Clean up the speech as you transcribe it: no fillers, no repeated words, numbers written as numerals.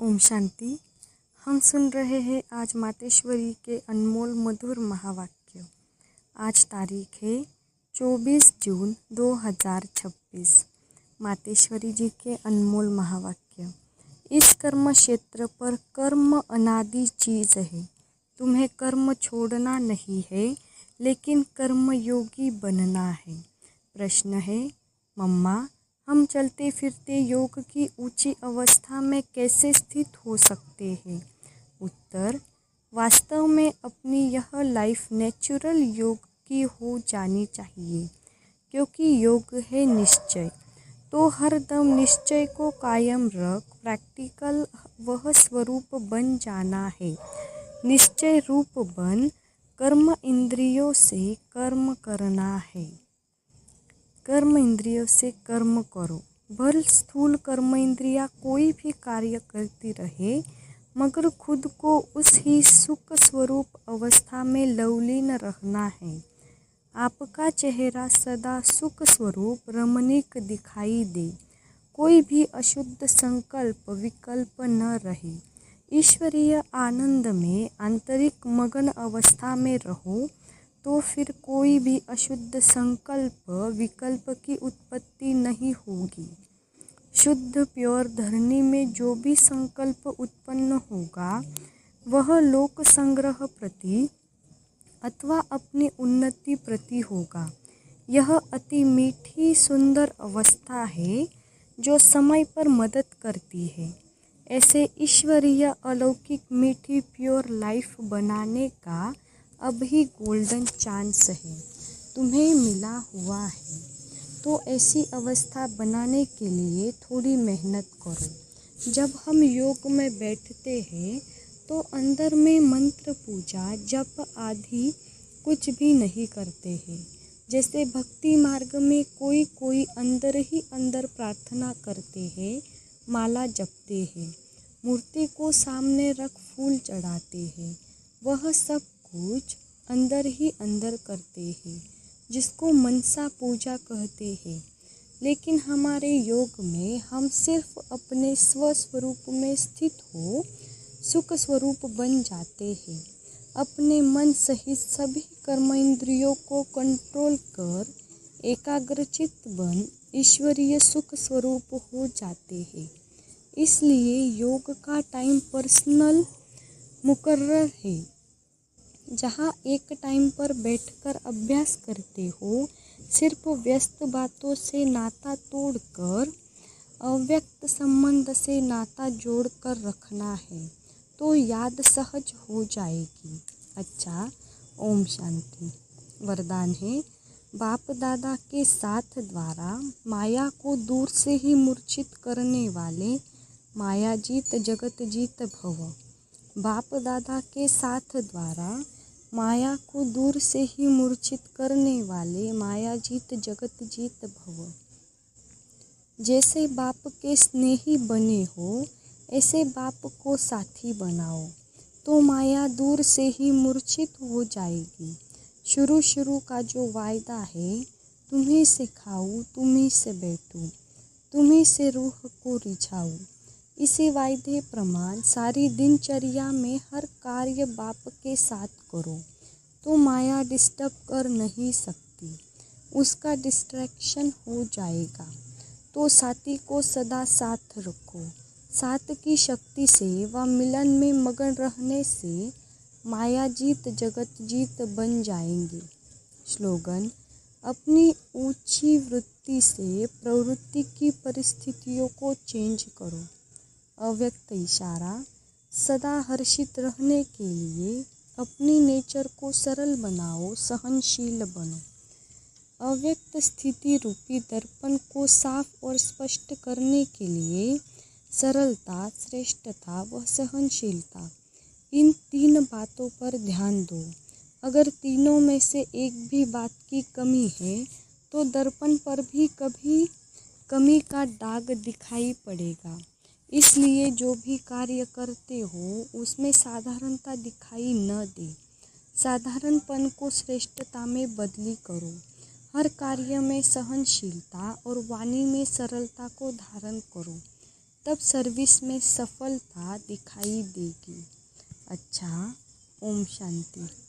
ओम शांति। हम सुन रहे हैं आज मातेश्वरी के अनमोल मधुर महावाक्य। आज तारीख है 24 जून 2026। मातेश्वरी जी के अनमोल महावाक्य। इस कर्म क्षेत्र पर कर्म अनादि चीज़ है। तुम्हें कर्म छोड़ना नहीं है, लेकिन कर्म योगी बनना है। प्रश्न है, मम्मा, हम चलते फिरते योग की ऊंची अवस्था में कैसे स्थित हो सकते हैं? उत्तर, वास्तव में अपनी यह लाइफ नेचुरल योग की हो जानी चाहिए, क्योंकि योग है निश्चय। तो हर दम निश्चय को कायम रख प्रैक्टिकल वह स्वरूप बन जाना है। निश्चय रूप बन कर्म इंद्रियों से कर्म करना है। कर्म इंद्रियों से कर्म करो। भल स्थूल कर्म इंद्रियां कोई भी कार्य करती रहे, मगर खुद को उस ही सुख स्वरूप अवस्था में लवलीन रहना है। आपका चेहरा सदा सुख स्वरूप रमणीक दिखाई दे। कोई भी अशुद्ध संकल्प विकल्प न रहे। ईश्वरीय आनंद में आंतरिक मगन अवस्था में रहो, तो फिर कोई भी अशुद्ध संकल्प विकल्प की उत्पत्ति नहीं होगी। शुद्ध प्योर धरनी में जो भी संकल्प उत्पन्न होगा, वह लोक संग्रह प्रति अथवा अपनी उन्नति प्रति होगा। यह अति मीठी सुंदर अवस्था है, जो समय पर मदद करती है। ऐसे ईश्वरीय अलौकिक मीठी प्योर लाइफ बनाने का अब ही गोल्डन चांस है, तुम्हें मिला हुआ है। तो ऐसी अवस्था बनाने के लिए थोड़ी मेहनत करो। जब हम योग में बैठते हैं, तो अंदर में मंत्र पूजा जप आदि कुछ भी नहीं करते हैं। जैसे भक्ति मार्ग में कोई अंदर ही अंदर प्रार्थना करते हैं, माला जपते हैं, मूर्ति को सामने रख फूल चढ़ाते हैं, वह सब कुछ अंदर ही अंदर करते हैं, जिसको मनसा पूजा कहते हैं। लेकिन हमारे योग में हम सिर्फ अपने स्वस्वरूप में स्थित हो सुख स्वरूप बन जाते हैं। अपने मन सहित सभी कर्म इंद्रियों को कंट्रोल कर एकाग्रचित्त बन ईश्वरीय सुख स्वरूप हो जाते हैं। इसलिए योग का टाइम पर्सनल मुकर्रर है। जहाँ एक टाइम पर बैठकर अभ्यास करते हो, सिर्फ व्यस्त बातों से नाता तोड़कर अव्यक्त संबंध से नाता जोड़कर रखना है, तो याद सहज हो जाएगी। अच्छा, ओम शांति। वरदान है, बाप दादा के साथ द्वारा माया को दूर से ही मूर्छित करने वाले माया जीत जगत जीत भव। बाप दादा के साथ द्वारा माया को दूर से ही मूर्छित करने वाले माया जीत जगत जीत भव। जैसे बाप के स्नेही बने हो, ऐसे बाप को साथी बनाओ, तो माया दूर से ही मूर्छित हो जाएगी। शुरू का जो वायदा है, तुम्हीं से खाऊं, तुम्हीं से बैठूं, तुम्हीं से रूह को रिझाऊं, इसी वायदे प्रमाण सारी दिनचर्या में हर कार्य बाप के साथ करो, तो माया डिस्टर्ब कर नहीं सकती। उसका डिस्ट्रैक्शन हो जाएगा। तो साथी को सदा साथ रखो। साथ की शक्ति से व मिलन में मगन रहने से माया जीत जगत जीत बन जाएंगे। स्लोगन, अपनी ऊंची वृत्ति से प्रवृत्ति की परिस्थितियों को चेंज करो। अव्यक्त इशारा, सदा हर्षित रहने के लिए अपनी नेचर को सरल बनाओ, सहनशील बनो। अव्यक्त स्थिति रूपी दर्पण को साफ और स्पष्ट करने के लिए सरलता, श्रेष्ठता व सहनशीलता, इन तीन बातों पर ध्यान दो। अगर तीनों में से एक भी बात की कमी है, तो दर्पण पर भी कभी कमी का दाग दिखाई पड़ेगा। इसलिए जो भी कार्य करते हो, उसमें साधारणता दिखाई न दे। साधारणपन को श्रेष्ठता में बदली करो। हर कार्य में सहनशीलता और वाणी में सरलता को धारण करो। तब सर्विस में सफलता दिखाई देगी। अच्छा, ओम शांति।